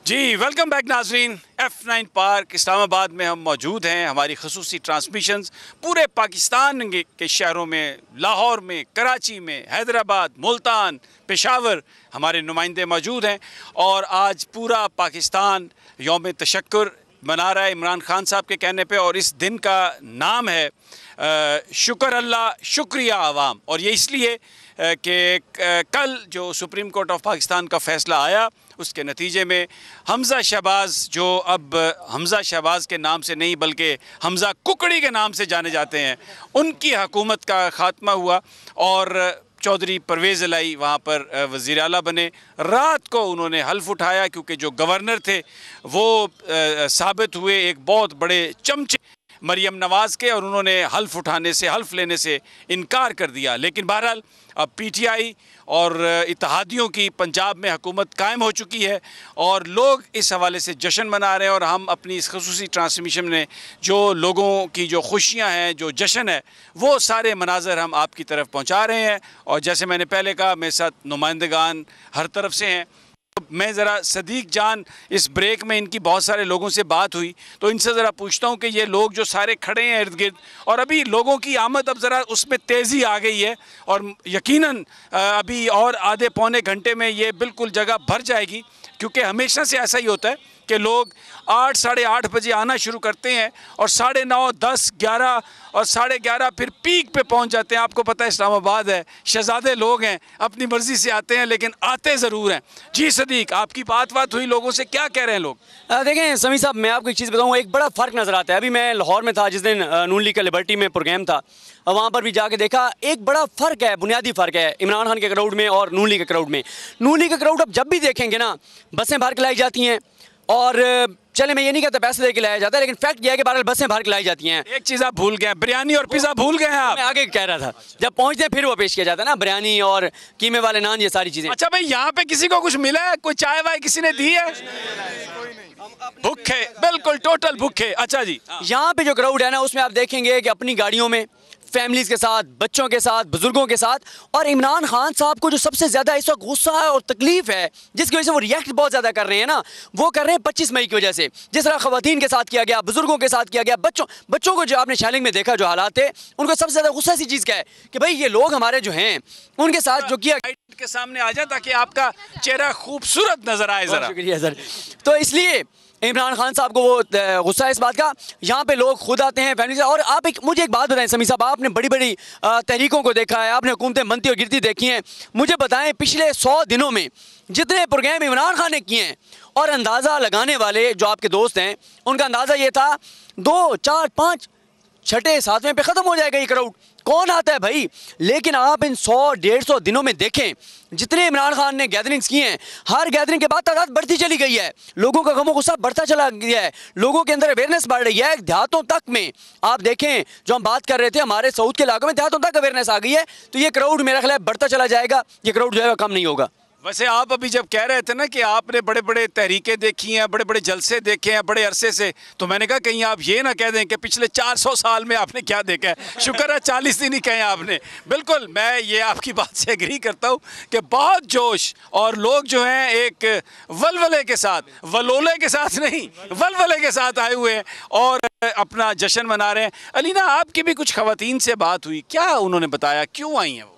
जी। वेलकम बैक नाजरीन। F9 पार्क इस्लामाबाद में हम मौजूद हैं। हमारी खसूसी ट्रांसमिशंस पूरे पाकिस्तान के शहरों में, लाहौर में, कराची में, हैदराबाद, मुल्तान, पेशावर हमारे नुमाइंदे मौजूद हैं और आज पूरा पाकिस्तान यौम तशक्कुर मना रहा है इमरान खान साहब के कहने पे। और इस दिन का नाम है शुक्र अल्लाह शुक्रिया आवाम। और ये इसलिए कि कल जो सुप्रीम कोर्ट ऑफ पाकिस्तान का फ़ैसला आया उसके नतीजे में हमज़ा शहबाज़, जो अब हमज़ा शहबाज़ के नाम से नहीं बल्कि हमज़ा कुकड़ी के नाम से जाने जाते हैं, उनकी हुकूमत का ख़ात्मा हुआ और चौधरी परवेज़ इलाही वहाँ पर वज़ीर आला बने। रात को उन्होंने हल्फ उठाया क्योंकि जो गवर्नर थे वो साबित हुए एक बहुत बड़े चमचे मरियम नवाज़ के, और उन्होंने हल्फ लेने से इनकार कर दिया। लेकिन बहरहाल अब PTI और इत्तेहादियों की पंजाब में हुकूमत कायम हो चुकी है और लोग इस हवाले से जश्न मना रहे हैं। और हम अपनी इस ख़ुसूसी ट्रांसमिशन में जो लोगों की जो खुशियां हैं, जो जश्न है, वो सारे मनाज़र हम आपकी तरफ पहुंचा रहे हैं। और जैसे मैंने पहले कहा, मेरे साथ नुमाइंदगान हर तरफ से हैं। मैं ज़रा सदीक जान, इस ब्रेक में इनकी बहुत सारे लोगों से बात हुई तो इनसे ज़रा पूछता हूँ कि ये लोग जो सारे खड़े हैं इर्द गिर्द, और अभी लोगों की आमद अब ज़रा उसमें तेज़ी आ गई है और यकीनन अभी और आधे पौने घंटे में ये बिल्कुल जगह भर जाएगी, क्योंकि हमेशा से ऐसा ही होता है कि लोग 8 साढ़े 8 बजे आना शुरू करते हैं और 9:30, 10, 11 और 11:30 फिर पीक पे पहुंच जाते हैं। आपको पता है इस्लामाबाद है, शहजादे लोग हैं, अपनी मर्ज़ी से आते हैं लेकिन आते ज़रूर हैं। जी सदीक, आपकी बात हुई लोगों से, क्या कह रहे हैं लोग? देखें समी साहब, मैं आपको एक चीज़ बताऊँ, एक बड़ा फ़र्क नज़र आता है। अभी मैं लाहौर में था जिस दिन नून लीग का लिबर्टी में प्रोग्राम था, वहाँ पर भी जाके देखा, एक बड़ा फ़र्क है, बुनियादी फ़र्क है इमरान खान के क्राउड में और नून लीग के क्राउड में। नून लीग का क्राउड अब जब भी देखेंगे ना, बसें भर के लाई जाती हैं और चले मैं ये नहीं कहता पैसे दे के लाया जाता है, लेकिन फैक्ट यह है कि बहरहाल बसें भर के लाई जाती हैं। एक चीज़ आप भूल गए, बिरयानी और पिज़्ज़ा भूल गए आप। मैं आगे कह रहा था, जब पहुंचते हैं फिर वो पेश किया जाता है ना, बिरयानी और कीमे वाले नान, ये सारी चीज़ें। अच्छा भाई, यहाँ पे किसी को कुछ मिला है? कोई चाय वाय किसी ने दी है? भूखे, बिल्कुल टोटल भूखे। अच्छा जी, यहाँ पे जो क्राउड है ना, उसमें आप देखेंगे कि अपनी गाड़ियों में, फैमिलीज के साथ, बच्चों के साथ, बुजुर्गों के साथ, और इमरान खान साहब को जो सबसे ज़्यादा इस वक्त गुस्सा है और तकलीफ है, जिसकी वजह से वो रिएक्ट बहुत ज़्यादा कर रहे हैं ना, वो कर रहे हैं 25 मई की वजह से। जिस तरह ख़वातीन के साथ किया गया, बुजुर्गों के साथ किया गया, बच्चों को जो आपने शैलिंग में देखा जो हालात थे, उनको सबसे ज़्यादा गुस्सा इसी चीज़ का है कि भाई ये लोग हमारे जो हैं उनके साथ जो किया के सामने आ जाए ताकि आपका चेहरा खूबसूरत नजर आए जरा। शुक्रिया सर। तो इसलिए इमरान खान साहब को वो गुस्सा है इस बात का। यहाँ पे लोग खुद आते हैं फैमिली से। और आप मुझे एक बात बताएं समी साहब, आपने बड़ी बड़ी तहरीकों को देखा है, आपने हुकूमतें बनती और गिरती देखी हैं, मुझे बताएं पिछले 100 दिनों में जितने प्रोग्राम इमरान खान ने किए हैं, और अंदाज़ा लगाने वाले जो आपके दोस्त हैं उनका अंदाज़ा ये था 2, 4, 5, 6, 7वें पे ख़त्म हो जाएगा ये क्राउड, कौन आता है भाई। लेकिन आप इन 100-150 दिनों में देखें जितने इमरान खान ने गैदरिंग्स की हैं, हर गैदरिंग के बाद तादाद बढ़ती चली गई है, लोगों का गमो गुस्सा बढ़ता चला गया है, लोगों के अंदर अवेयरनेस बढ़ रही है। देहातों तक में आप देखें, जो हम बात कर रहे थे, हमारे साउथ के इलाकों में देहातों तक अवेयरनेस आ गई है। तो ये क्राउड मेरा ख्याल है बढ़ता चला जाएगा, ये क्राउड जो है कम नहीं होगा। वैसे आप अभी जब कह रहे थे ना कि आपने बड़े बड़े तहरीकें देखी हैं, बड़े बड़े जलसे देखे हैं बड़े अरसे से, तो मैंने कहा कहीं आप ये ना कह दें कि पिछले 400 साल में आपने क्या देखा है। शुक्र है 40 दिन ही कहे आपने। बिल्कुल, मैं ये आपकी बात से एग्री करता हूँ कि बहुत जोश और लोग जो हैं एक वलवले के साथ, वलोले के साथ नहीं, वलवले के साथ आए हुए हैं और अपना जश्न मना रहे हैं। अलीना, आपकी भी कुछ ख़वातीन से बात हुई, क्या उन्होंने बताया, क्यों आई हैं वो?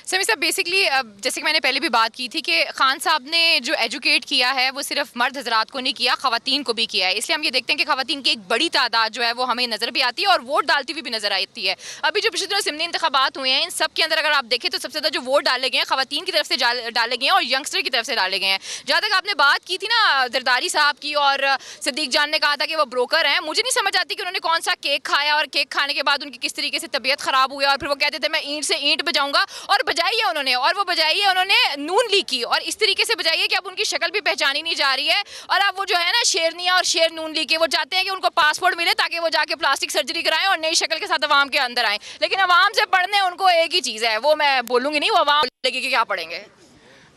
समी साहब, बेसिकली जैसे कि मैंने पहले भी बात की थी कि खान साहब ने जो एजुकेट किया है वो सिर्फ मर्द हजरात को नहीं किया, ख़वातीन को भी किया है। इसलिए हम ये देखते हैं कि ख़वातीन की एक बड़ी तादाद जो है वो हमें नज़र भी आती है और वोट डालती हुई भी नज़र आती है। अभी जो पिछले दिनों सिमनी इंतखाबात हुए हैं, इन सब के अंदर अगर आप देखें तो सबसे ज़्यादा जो वोट डाले गए हैं ख़वातीन की तरफ से डाले गए हैं और यंगस्टर की तरफ से डाले गए हैं। जहाँ तक आपने बात की थी ना जरदारी साहब की, और सदीक जान ने कहा था कि वो ब्रोकर हैं, मुझे नहीं समझ आती कि उन्होंने कौन सा केक खाया और केक खाने के बाद उनकी किस तरीके से तबीयत ख़राब हुई और फिर वो कहते थे मैं ईंट से ईंट बजाऊँगा, और बजाई है उन्होंने, और वो बजाई है उन्होंने नून लीग की, और इस तरीके से बजाई है कि अब उनकी शक्ल भी पहचानी नहीं जा रही है। और अब वो जो है ना शेरनिया और शेर नून लीग के, वो चाहते हैं कि उनको पासपोर्ट मिले ताकि वो जाके प्लास्टिक सर्जरी कराएं और नई शक्ल के साथ अवाम के अंदर आएं। लेकिन अवाम से पढ़ने उनको एक ही चीज़ है, वो मैं बोलूँगी नहीं, वो अवाम बोलेगी कि क्या पढ़ेंगे।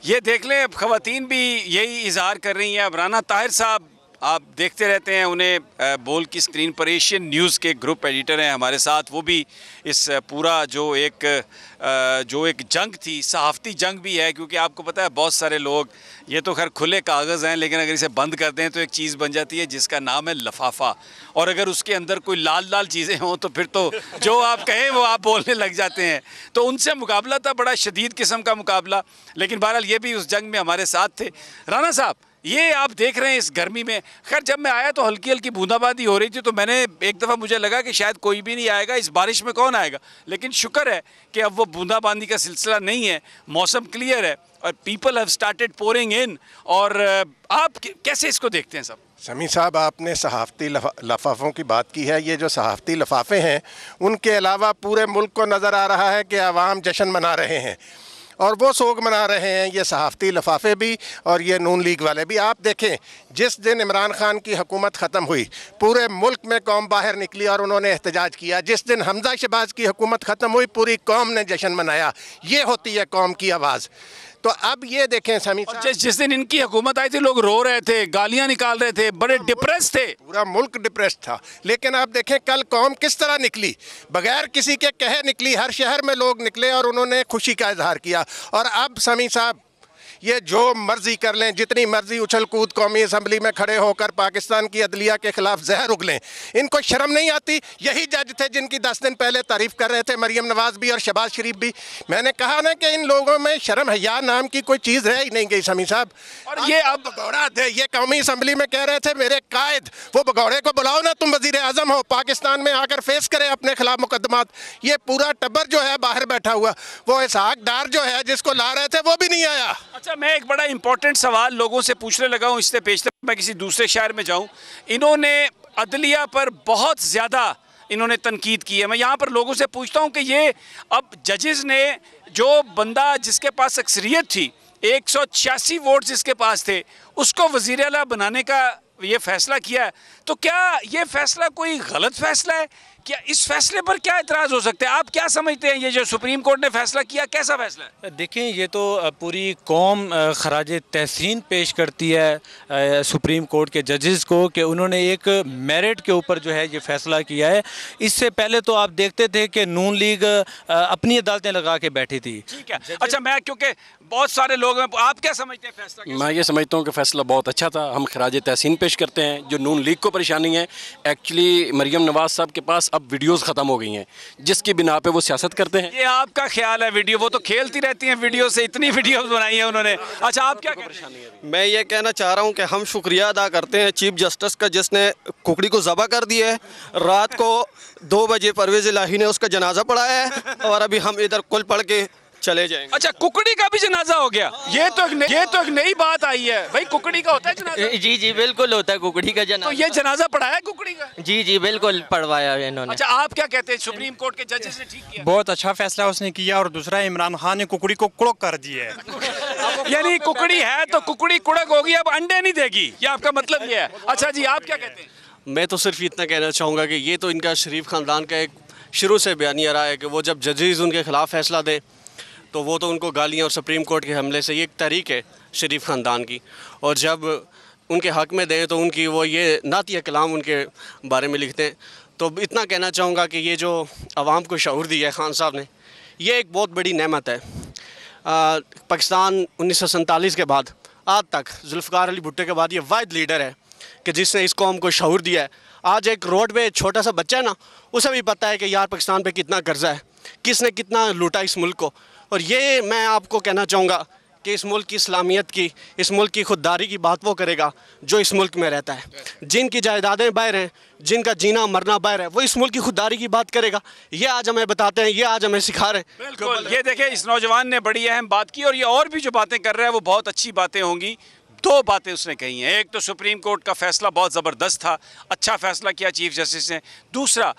ये देख लें, ख़वातीन भी यही इजहार कर रही हैं। अब राना ताहिर साहब आप देखते रहते हैं उन्हें बोल की स्क्रीन पर, एशियन न्यूज़ के ग्रुप एडिटर हैं हमारे साथ, वो भी इस पूरा जो एक जंग थी, सहाफ़ती जंग भी है, क्योंकि आपको पता है बहुत सारे लोग, ये तो खैर खुले कागज़ हैं, लेकिन अगर इसे बंद कर दें तो एक चीज़ बन जाती है जिसका नाम है लफाफा, और अगर उसके अंदर कोई लाल लाल चीज़ें हों तो फिर तो जो आप कहें वो आप बोलने लग जाते हैं। तो उनसे मुकाबला था, बड़ा शदीद किस्म का मुकाबला, लेकिन बहरहाल ये भी उस जंग में हमारे साथ थे। राना साहब, ये आप देख रहे हैं इस गर्मी में। खैर जब मैं आया तो हल्की हल्की बूंदाबांदी हो रही थी, तो मैंने एक दफ़ा मुझे लगा कि शायद कोई भी नहीं आएगा, इस बारिश में कौन आएगा, लेकिन शुक्र है कि अब वो बूंदाबांदी का सिलसिला नहीं है, मौसम क्लियर है और people have started pouring in. और आप कैसे इसको देखते हैं सब? समी साहब, आपने सहाफ़ती लफाफों की बात की है। ये जो सहाफ़ती लफाफे हैं, उनके अलावा पूरे मुल्क को नज़र आ रहा है कि अवाम जश्न मना रहे हैं और वो सोग मना रहे हैं, ये सहाफ़ती लफाफे भी और ये नून लीग वाले भी। आप देखें, जिस दिन इमरान खान की हुकूमत ख़त्म हुई, पूरे मुल्क में कौम बाहर निकली और उन्होंने एहतजाज किया। जिस दिन हमजा शहबाज की हुकूमत ख़त्म हुई, पूरी कौम ने जश्न मनाया। ये होती है कौम की आवाज़। तो अब ये देखें समी साहब, जिस दिन इनकी हुकूमत आई थी लोग रो रहे थे, गालियां निकाल रहे थे, बड़े डिप्रेस थे, पूरा मुल्क डिप्रेस था। लेकिन आप देखें कल कौम किस तरह निकली, बगैर किसी के कहे निकली। हर शहर में लोग निकले और उन्होंने खुशी का इजहार किया। और अब समी साहब, ये जो मर्जी कर लें, जितनी मर्जी उछल कूद कौमी असम्बली में खड़े होकर पाकिस्तान की अदलिया के खिलाफ जहर उगलें, इनको शर्म नहीं आती? यही जज थे जिनकी 10 दिन पहले तारीफ कर रहे थे, मरियम नवाज भी और शहबाज शरीफ भी। मैंने कहा ना कि इन लोगों में शर्म हया नाम की कोई चीज़ रह ही नहीं गई समी साहब। और ये अब भगौड़ा थे, ये कौमी असम्बली में कह रहे थे मेरे कायद, वो भगौड़े को बुलाओ ना, तुम वज़ीर आज़म हो, पाकिस्तान में आकर फेस करे अपने खिलाफ मुकदमात। ये पूरा टब्बर जो है बाहर बैठा हुआ, वो इसहाक डार जो है जिसको ला रहे थे वो भी नहीं आया। अच्छा, मैं एक बड़ा इंपॉर्टेंट सवाल लोगों से पूछने लगा हूँ, इससे पेशतर मैं किसी दूसरे शहर में जाऊँ। इन्होंने अदलिया पर बहुत ज़्यादा इन्होंने तनकीद की है। मैं यहाँ पर लोगों से पूछता हूँ कि ये अब जजेस ने जो बंदा जिसके पास अक्सरियत थी, 186 वोट जिसके पास थे, उसको वज़ीर आला बनाने का ये फैसला किया है, तो क्या ये फैसला कोई गलत फैसला है? क्या इस फैसले पर क्या इतराज़ हो सकता है? आप क्या समझते हैं ये जो सुप्रीम कोर्ट ने फैसला किया कैसा फैसला है? देखें, ये तो पूरी कौम खराज तहसीन पेश करती है सुप्रीम कोर्ट के जजेस को कि उन्होंने एक मेरिट के ऊपर जो है ये फैसला किया है। इससे पहले तो आप देखते थे कि नून लीग अपनी अदालतें लगा के बैठी थी। ठीक है, अच्छा, मैं क्योंकि बहुत सारे लोग हैं, आप क्या समझते हैं फैसला? मैं ये समझता हूँ कि फ़ैसला बहुत अच्छा था। हम खराज तहसीन पेश करते हैं। जो नून लीग को परेशानी है, एक्चुअली मरियम नवाज साहब के पास अब वीडियोस ख़त्म हो गई हैं, जिसकी बिना पे वो सियासत करते हैं। ये आपका ख्याल है? वीडियो वो तो खेलती रहती हैं वीडियो से, इतनी वीडियोस बनाई है उन्होंने। अच्छा, आप क्या परेशानी है? मैं ये कहना चाह रहा हूँ कि हम शुक्रिया अदा करते हैं चीफ जस्टिस का, जिसने कुकड़ी को ज़बह कर दिया है। रात को 2 बजे परवेज़ इलाही ने उसका जनाजा पढ़ाया है और अभी हम इधर कुल पढ़ के चले जाएंगे। अच्छा, कुकड़ी का भी जनाजा हो गया? ये तो एक नई बात आई है भाई। कुकड़ी का होता है जनाजा? जी जी बिल्कुल होता है कुकड़ी का जनाजा। तो ये जनाजा पढ़ाया कुकड़ी का? जी जी बिल्कुल पढ़वाया इन्होंने। अच्छा, आप क्या कहते हैं? सुप्रीम कोर्ट के जजेस ने ठीक किया? बहुत अच्छा फैसला उसने किया। और दूसरा, इमरान खान ने कुकड़ी को कुड़क कर दिया है। यानी कुकड़ी है तो कुकड़ी कुड़क होगी, अब अंडे नहीं देगी, ये आपका मतलब ये है? अच्छा जी, आप क्या कहते हैं? मैं तो सिर्फ इतना कहना चाहूँगा कि ये तो इनका शरीफ ख़ानदान का एक शुरू से बयानिया रहा है कि वो जब जजेस उनके ख़िलाफ़ फैसला दें तो वो तो उनको गालियाँ और सुप्रीम कोर्ट के हमले से, ये एक तहरीक है शरीफ ख़ानदान की, और जब उनके हक़ में दें तो उनकी वो ये नातिया कलाम उनके बारे में लिखते हैं। तो इतना कहना चाहूँगा कि ये जो आवाम को शऊर दिया है खान साहब ने, ये एक बहुत बड़ी नेमत है। पाकिस्तान 1947 के बाद आज तक जुल्फ़िकार अली भुट्टो के बाद ये वाहिद लीडर है कि जिसने इस कौम को शऊर दिया है। आज एक रोड पे छोटा सा बच्चा है ना, उसे भी पता है कि यार पाकिस्तान पे कितना कर्जा है, किसने कितना लूटा इस मुल्क को। और ये मैं आपको कहना चाहूँगा कि इस मुल्क की इस्लामियत की, इस मुल्क की खुददारी की बात वो करेगा जो इस मुल्क में रहता है। जिनकी जायदादें बाहर हैं, जिनका जीना मरना बाहर है, वो इस मुल्क की खुददारी की बात करेगा। ये आज हमें बताते हैं, ये आज हमें सिखा रहे हैं। बिल्कुल, ये देखें, इस नौजवान ने बड़ी अहम बात की और ये और भी जो बातें कर रहा है वो बहुत अच्छी बातें होंगी। 2 बातें उसने कही हैं। एक तो सुप्रीम कोर्ट का फैसला बहुत ज़बरदस्त था, अच्छा फैसला किया चीफ जस्टिस ने। दूसरा,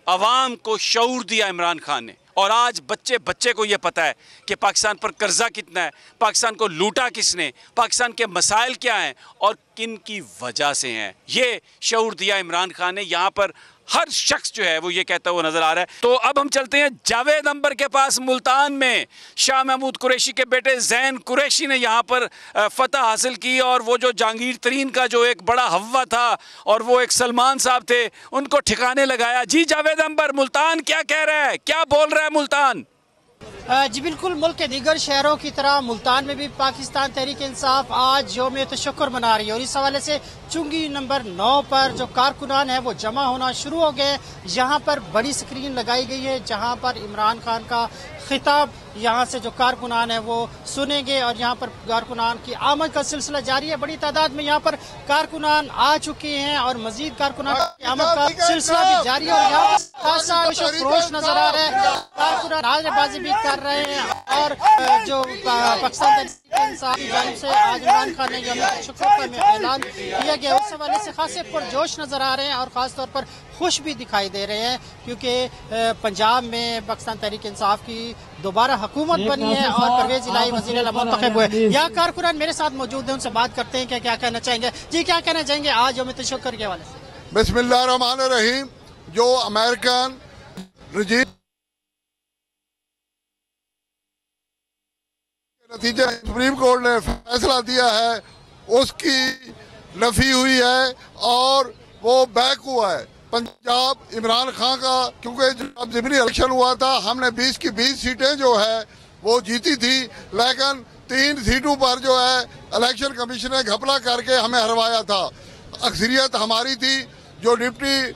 अवाम को शऊर दिया इमरान खान ने, और आज बच्चे बच्चे को ये पता है कि पाकिस्तान पर कर्जा कितना है, पाकिस्तान को लूटा किसने, पाकिस्तान के मसाइल क्या हैं और किन की वजह से हैं। ये शऊर दिया इमरान खान ने। यहाँ पर हर शख्स जो है वो ये कहता हुआ नजर आ रहा है। तो अब हम चलते हैं जावेद अंबर के पास मुल्तान में। शाह महमूद कुरैशी के बेटे जैन कुरैशी ने यहाँ पर फतह हासिल की, और वो जो जहांगीर तरीन का जो एक बड़ा हवा था और वो एक सलमान साहब थे, उनको ठिकाने लगाया। जी जावेद अंबर, मुल्तान क्या कह रहा है, क्या बोल रहा है मुल्तान? जी बिल्कुल, मुल्क के दीगर शहरों की तरह मुल्तान में भी पाकिस्तान तहरीक इंसाफ आज यौम तशक्कुर मना रही है और इस हवाले से चुंगी नंबर 9 पर जो कारकुनान है वो जमा होना शुरू हो गए। यहाँ पर बड़ी स्क्रीन लगाई गई है जहाँ पर इमरान खान का खिताब यहाँ से जो कारकुनान है वो सुनेंगे और यहाँ पर कारकुनान की आमद का सिलसिला जारी है। बड़ी तादाद में यहाँ पर कारकुनान आ चुके हैं और मजीद कारकुनान की आमद का सिलसिला भी जारी है और यहाँ पर खासा जोश नजर आ रहा है। कारकुनान नारेबाजी भी कर रहे हैं और जो पाकिस्तान इंसाफ की जानिब से आज इमरान खान ने यौम तशक्कुर का ऐलान किया गया, उस हवाले से खासे पुरजोश नजर आ रहे हैं और ख़ास तौर पर खुश भी दिखाई दे रहे हैं क्योंकि पंजाब में पाकिस्तान तहरीक इंसाफ की दोबारा हुकूमत बनी है और परवेज इलाही वज़ीर आला मुंतखब हुए। यहाँ कारकुनान मेरे साथ मौजूद हैं, उनसे बात करते हैं कि क्या कहना चाहेंगे। जी, क्या कहना चाहेंगे आज यौम तशक्कुर के हवाले से? बिस्मिल्लाहिर्रहमानिर्रहीम। जो अमेरिकन रजीम नतीजे सुप्रीम कोर्ट ने फैसला दिया है उसकी नफी हुई है और वो बैक हुआ है। पंजाब इमरान खान का, क्योंकि जब ज़िमनी इलेक्शन हुआ था हमने 20 की 20 सीटें जो है वो जीती थी, लेकिन 3 सीटों पर जो है इलेक्शन कमीशन ने घपला करके हमें हरवाया था। अक्सरियत हमारी थी। जो डिप्टी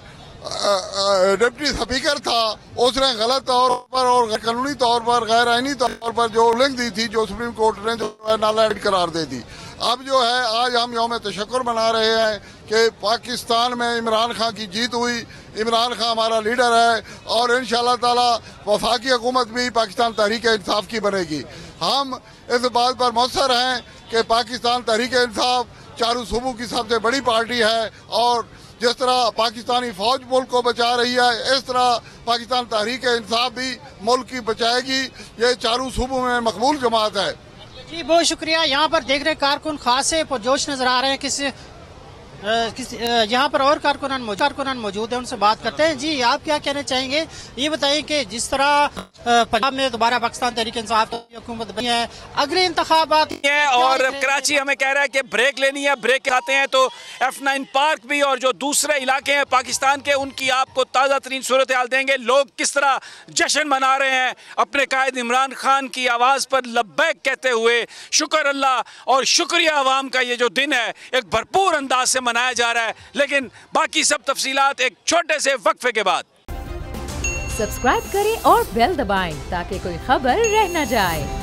स्पीकर था उसने गलत तौर पर और कानूनी तौर पर, गैर आईनी तौर पर जो रुलिंग दी थी जो सुप्रीम कोर्ट ने जो है नालायक करार दे दी। अब जो है आज हम यौम तशक्कुर मना रहे हैं कि पाकिस्तान में इमरान खान की जीत हुई। इमरान खान हमारा लीडर है और इंशाअल्लाह ताला वफाकी हुकूमत भी पाकिस्तान तहरीक इंसाफ की बनेगी। हम इस बात पर मुसर हैं कि पाकिस्तान तहरीक इंसाफ चारों सूबों की सबसे बड़ी पार्टी है और जिस तरह पाकिस्तानी फौज मुल्क को बचा रही है इस तरह पाकिस्तान तहरीक इंसाफ भी मुल्क की बचाएगी। ये चारों सूबों में मकबूल जमात है। जी बहुत शुक्रिया। यहाँ पर देख रहे कारकुन खासे पुरजोश नजर आ रहे हैं। यहाँ पर और कारकुनान मौजूद है, उनसे बात करते हैं। जी आप क्या कहना चाहेंगे? ये बताइए कि जिस तरह पंजाब में दोबारा पाकिस्तान तहरीक इंसाफ की हुकूमत बनी है, अगले इंतखाबात है और कराची हमें कह रहा है कि ब्रेक लेनी है। ब्रेक आते हैं तो F9 पार्क भी और जो दूसरे इलाके हैं पाकिस्तान के उनकी आपको ताज़ा तरीन सूरत हाल देंगे। लोग किस तरह जश्न मना रहे हैं अपने कायद इमरान खान की आवाज़ पर लब्बैक कहते हुए। शुक्र अल्लाह और शुक्रिया अवाम का ये जो दिन है एक भरपूर अंदाज से मनाया जा रहा है। लेकिन बाकी सब तफसीलात एक छोटे से वक्फे के बाद। सब्सक्राइब करें और बेल दबाएं ताकि कोई खबर रह न जाए।